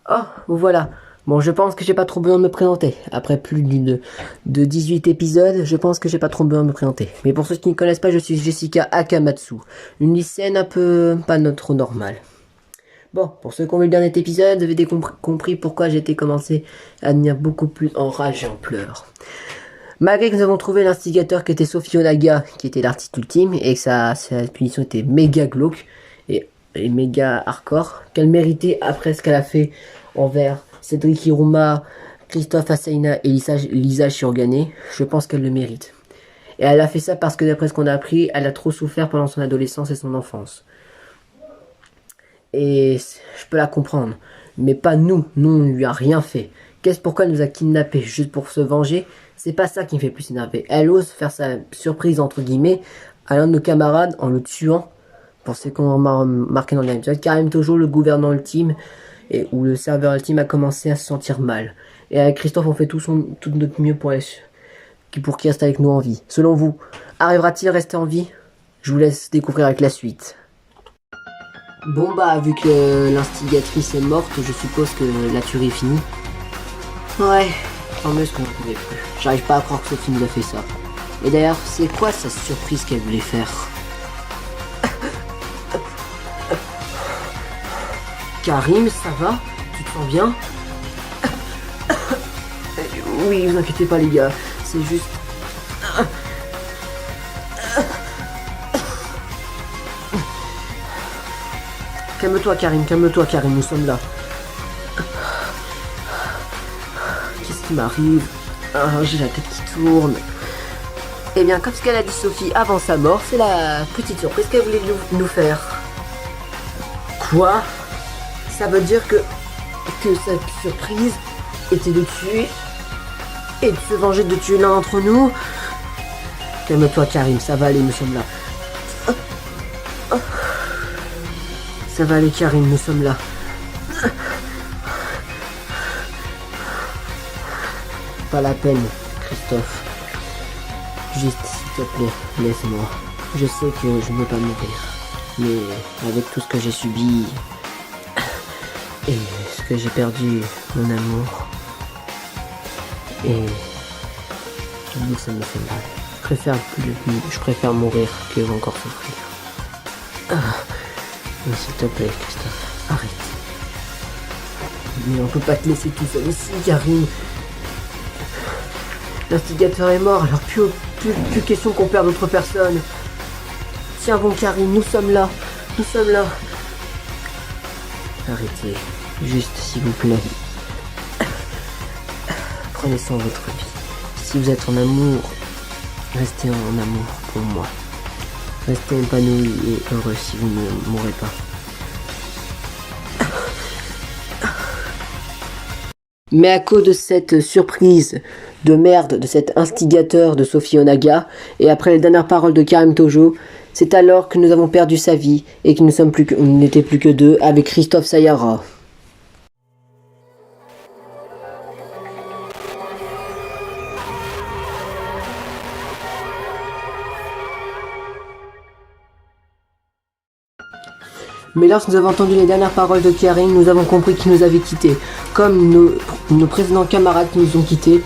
Oh, vous voilà. Bon, je pense que j'ai pas trop besoin de me présenter. Après plus de 18 épisodes, je pense que j'ai pas trop besoin de me présenter. Mais pour ceux qui ne connaissent pas, je suis Jessica Akamatsu. Une lycéenne un peu pas trop normale. Bon, pour ceux qui ont vu le dernier épisode, vous avez compris pourquoi j'ai été commencé à devenir beaucoup plus enragé et en pleurs. Malgré que nous avons trouvé l'instigateur qui était Sophie Onaga, qui était l'artiste ultime, et que sa punition était méga glauque et méga hardcore, qu'elle méritait après ce qu'elle a fait envers Cédric Iruma, Christophe Asseina et Lisa Shirogane, je pense qu'elle le mérite. Et elle a fait ça parce que d'après ce qu'on a appris, elle a trop souffert pendant son adolescence et son enfance. Et je peux la comprendre, mais pas nous. Nous, on ne lui a rien fait. Pourquoi elle nous a kidnappés juste pour se venger? C'est pas ça qui me fait plus énerver. Elle ose faire sa surprise entre guillemets à l'un de nos camarades en le tuant. Pour ceux qu'on a remarqué dans l'épisode, Karim Tojo, le gouvernant ultime, et où le serveur ultime a commencé à se sentir mal. Et avec Christophe, on fait tout notre mieux pour qu'il reste avec nous en vie. Selon vous, arrivera-t-il à rester en vie? Je vous laisse découvrir avec la suite. Bon bah, vu que l'instigatrice est morte, je suppose que la tuerie est finie. Ouais, tant mieux ce qu'on ne pouvait plus. J'arrive pas à croire que Sophie nous a fait ça. Et d'ailleurs, c'est quoi sa surprise qu'elle voulait faire? Karim, ça va? Tu te sens bien? Oui, vous inquiétez pas les gars, c'est juste... Calme-toi Karim, nous sommes là. Qu'est-ce qui m'arrive? J'ai la tête qui tourne. Eh bien, comme ce qu'elle a dit Sophie avant sa mort, c'est la petite surprise qu'elle voulait nous faire. Quoi? Ça veut dire que cette surprise était de tuer et de se venger de tuer l'un d'entre nous? Calme-toi Karim, ça va aller, nous sommes là. Ça va aller Karim, nous sommes là. Pas la peine, Christophe. Juste, s'il te plaît, laisse-moi. Je sais que je ne veux pas mourir. Mais avec tout ce que j'ai subi et ce que j'ai perdu, mon amour, et ça me fait mal. Je préfère mourir que encore souffrir. Mais s'il te plaît, Christophe, arrête. Mais on peut pas te laisser tout seul ici, Karim. L'instigateur est mort, alors plus question qu'on perde d'autres personnes. Tiens bon Karim, nous sommes là. Arrêtez, juste s'il vous plaît. Prenez soin de votre vie. Si vous êtes en amour, restez en amour pour moi. Restez épanoui et heureux si vous ne mourrez pas. Mais à cause de cette surprise de merde de cet instigateur de Sophie Onaga, et après les dernières paroles de Karim Tojo, c'est alors que nous avons perdu sa vie et que nous n'étions plus que deux avec Christophe Sayara. Mais lorsque nous avons entendu les dernières paroles de Karim, nous avons compris qu'il nous avait quittés, comme nos précédents camarades qui nous ont quittés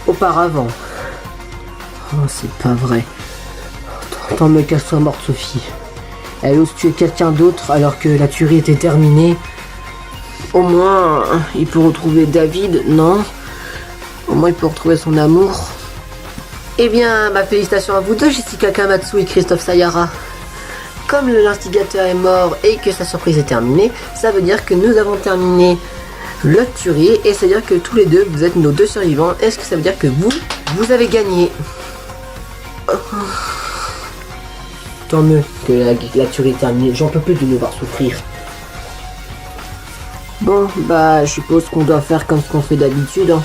auparavant. Oh, c'est pas vrai. Tant mieux qu'elle soit morte, Sophie. Elle ose tuer quelqu'un d'autre alors que la tuerie était terminée. Au moins, il peut retrouver David, non? Au moins, il peut retrouver son amour. Eh bien, félicitations à vous deux, Jessica Akamatsu et Christophe Sayara. Comme l'instigateur est mort et que sa surprise est terminée, ça veut dire que nous avons terminé la tuerie et ça veut dire que tous les deux, vous êtes nos deux survivants. Est-ce que ça veut dire que vous avez gagné? Tant mieux que la tuerie est terminée, j'en peux plus de nous voir souffrir. Bon, je suppose qu'on doit faire comme ce qu'on fait d'habitude, hein.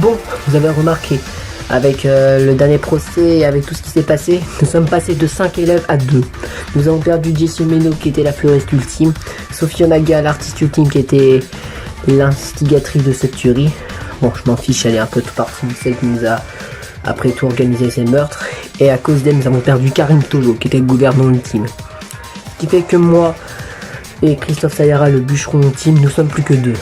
Bon, vous avez remarqué, avec le dernier procès et avec tout ce qui s'est passé, nous sommes passés de 5 élèves à 2. Nous avons perdu Jessie Meno qui était la fleuriste ultime, Sophie Onaga l'artiste ultime qui était l'instigatrice de cette tuerie. Bon, je m'en fiche, elle est un peu tout partie, celle qui nous a après tout organisé ces meurtres. Et à cause d'elle, nous avons perdu Karim Tojo qui était le gouvernant ultime. Ce qui fait que moi et Christophe Sayara, le bûcheron ultime, nous sommes plus que 2.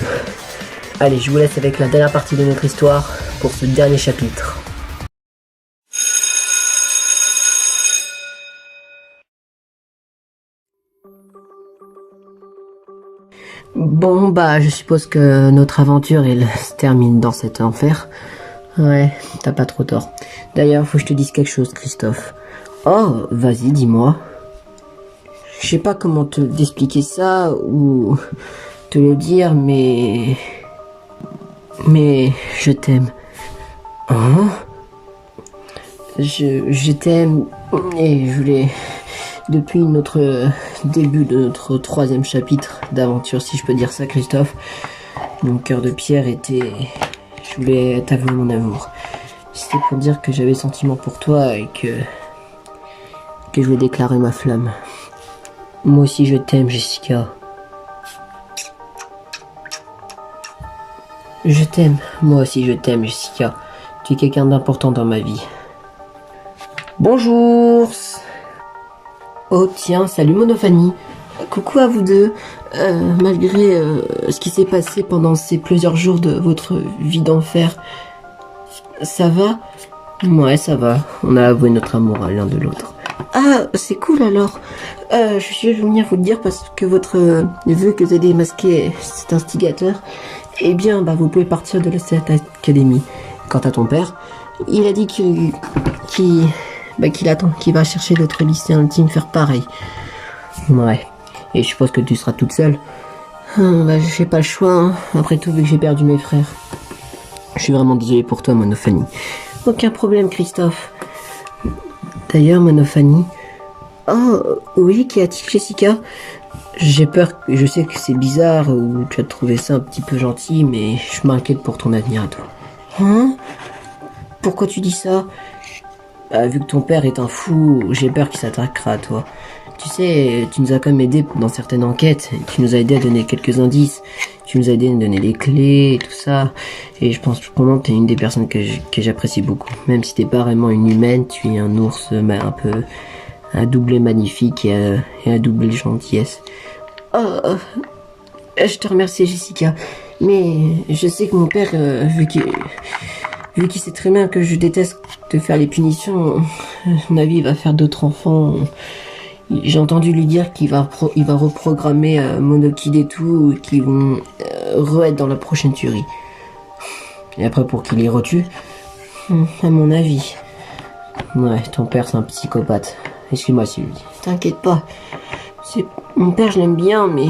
Allez, je vous laisse avec la dernière partie de notre histoire pour ce dernier chapitre. Bon, je suppose que notre aventure, elle se termine dans cet enfer. Ouais, t'as pas trop tort. D'ailleurs, faut que je te dise quelque chose, Christophe. Oh, vas-y, dis-moi. Je sais pas comment t'expliquer ça ou te le dire, mais je t'aime. Hein? Je t'aime et je voulais, depuis notre début de notre 3e chapitre d'aventure, si je peux dire ça, Christophe, mon cœur de pierre était, je voulais t'avouer mon amour. C'était pour dire que j'avais sentiment pour toi et que je voulais déclarer ma flamme. Moi aussi je t'aime, Jessica. Je t'aime, moi aussi je t'aime, Jessica. Tu es quelqu'un d'important dans ma vie. Bonjour. Oh tiens, salut Monophanie. Coucou à vous deux. Malgré ce qui s'est passé pendant ces plusieurs jours de votre vie d'enfer, ça va? Ouais, ça va. On a avoué notre amour à l'un de l'autre. Ah, c'est cool alors. Je suis venir vous le dire parce que votre vu que vous avez démasqué cet instigateur, eh bien, vous pouvez partir de cette académie. Quant à ton père, il a dit qu'il attend, qu'il va chercher l'autre lycéen ultime faire pareil. Ouais. Et je suppose que tu seras toute seule. J'ai pas le choix, hein. Après tout, vu que j'ai perdu mes frères. Je suis vraiment désolé pour toi, Monophanie. Aucun problème, Christophe. D'ailleurs, Monophanie... Oh, oui, qu'y a-t-il, Jessica? J'ai peur, je sais que c'est bizarre, ou tu as trouvé ça un petit peu gentil, mais je m'inquiète pour ton avenir à toi. Hein? Pourquoi tu dis ça? Vu que ton père est un fou, j'ai peur qu'il s'attaquera à toi. Tu sais, tu nous as quand même aidé dans certaines enquêtes, tu nous as aidé à donner quelques indices, tu nous as aidé à donner les clés, tout ça, et je pense vraiment que tu es une des personnes que j'apprécie beaucoup. Même si t'es pas vraiment une humaine, tu es un ours, un peu... un doublé magnifique et un doublé gentillesse. Oh, je te remercie, Jessica. Mais je sais que mon père, vu qu'il sait très bien que je déteste te faire les punitions, à mon avis, il va faire d'autres enfants. J'ai entendu lui dire il va reprogrammer Monokid et tout, qui vont re-être dans la prochaine tuerie. Et après pour qu'il les retue, à mon avis. Ouais, ton père c'est un psychopathe. Excuse-moi si je le dis. T'inquiète pas. Mon père je l'aime bien, mais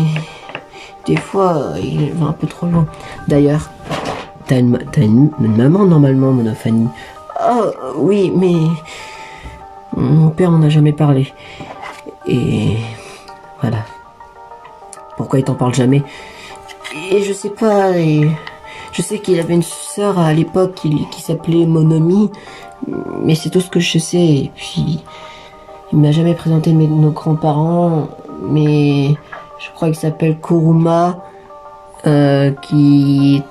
des fois il va un peu trop loin. D'ailleurs, t'as une maman normalement, Monophanie. Oh oui, mais mon père m'en a jamais parlé. Et voilà. Pourquoi il t'en parle jamais? Et je sais pas. Et je sais qu'il avait une sœur à l'époque qui s'appelait Monomi, mais c'est tout ce que je sais. Et puis il m'a jamais présenté nos grands-parents, mais je crois qu'il s'appelle Kuruma, qui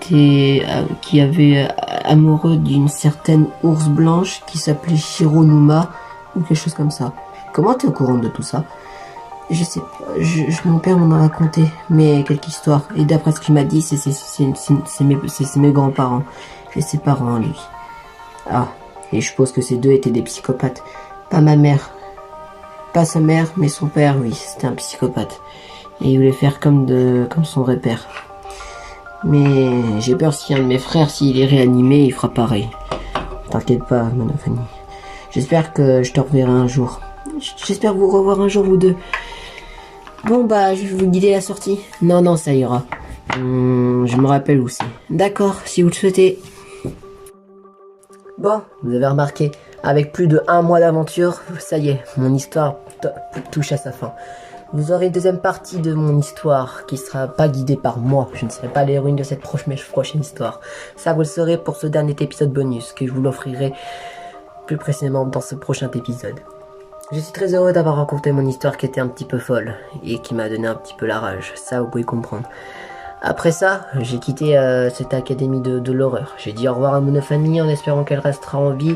avait amoureux d'une certaine ours blanche qui s'appelait Shironuma ou quelque chose comme ça. Comment t'es au courant de tout ça? Je sais pas, mon père m'en a raconté, mais quelque histoire. Et d'après ce qu'il m'a dit, c'est mes grands-parents et ses parents, lui. Ah, et je suppose que ces deux étaient des psychopathes. Pas ma mère. Pas sa mère, mais son père, oui, c'était un psychopathe. Et il voulait faire comme son vrai père. Mais j'ai peur si un de mes frères, s'il est réanimé, il fera pareil. T'inquiète pas, Monophanie. J'espère que je te reverrai un jour. J'espère vous revoir un jour, vous deux. Bon, bah, je vais vous guider la sortie. Non, ça ira. Je me rappelle où c'est. D'accord, si vous le souhaitez. Bon, vous avez remarqué, avec plus de 1 mois d'aventure, ça y est, mon histoire touche à sa fin. Vous aurez une deuxième partie de mon histoire qui sera pas guidée par moi. Je ne serai pas l'héroïne de cette prochaine histoire. Ça, vous le saurez pour ce dernier épisode bonus que je vous l'offrirai plus précisément dans ce prochain épisode. Je suis très heureux d'avoir raconté mon histoire qui était un petit peu folle et qui m'a donné un petit peu la rage. Ça, vous pouvez comprendre. Après ça, j'ai quitté cette académie de l'horreur. J'ai dit au revoir à Monophanie en espérant qu'elle restera en vie.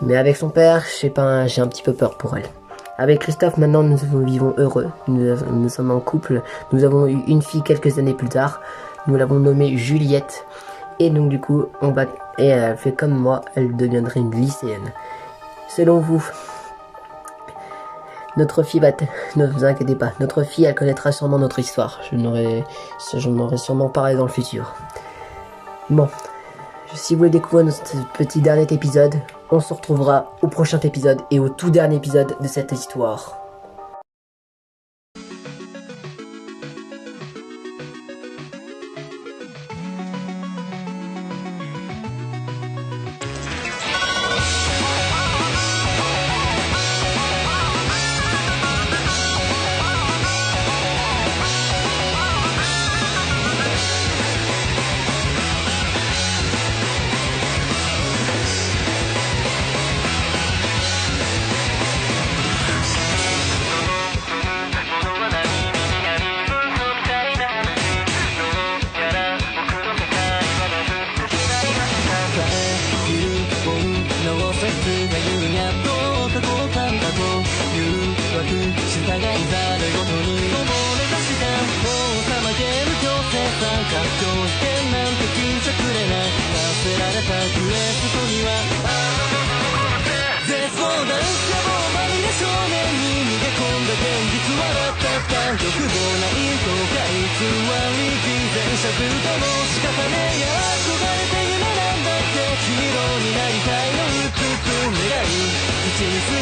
Mais avec son père, je sais pas, j'ai un petit peu peur pour elle. Avec Christophe, maintenant, nous vivons heureux. Nous sommes en couple. Nous avons eu une fille quelques années plus tard. Nous l'avons nommée Juliette. Et donc, du coup, et elle fait comme moi, elle deviendrait une lycéenne. Selon vous, notre fille ne vous inquiétez pas, notre fille, elle connaîtra sûrement notre histoire. J'en aurai sûrement parlé dans le futur. Bon, si vous voulez découvrir notre petit dernier épisode, on se retrouvera au prochain épisode et au tout dernier épisode de cette histoire.口にす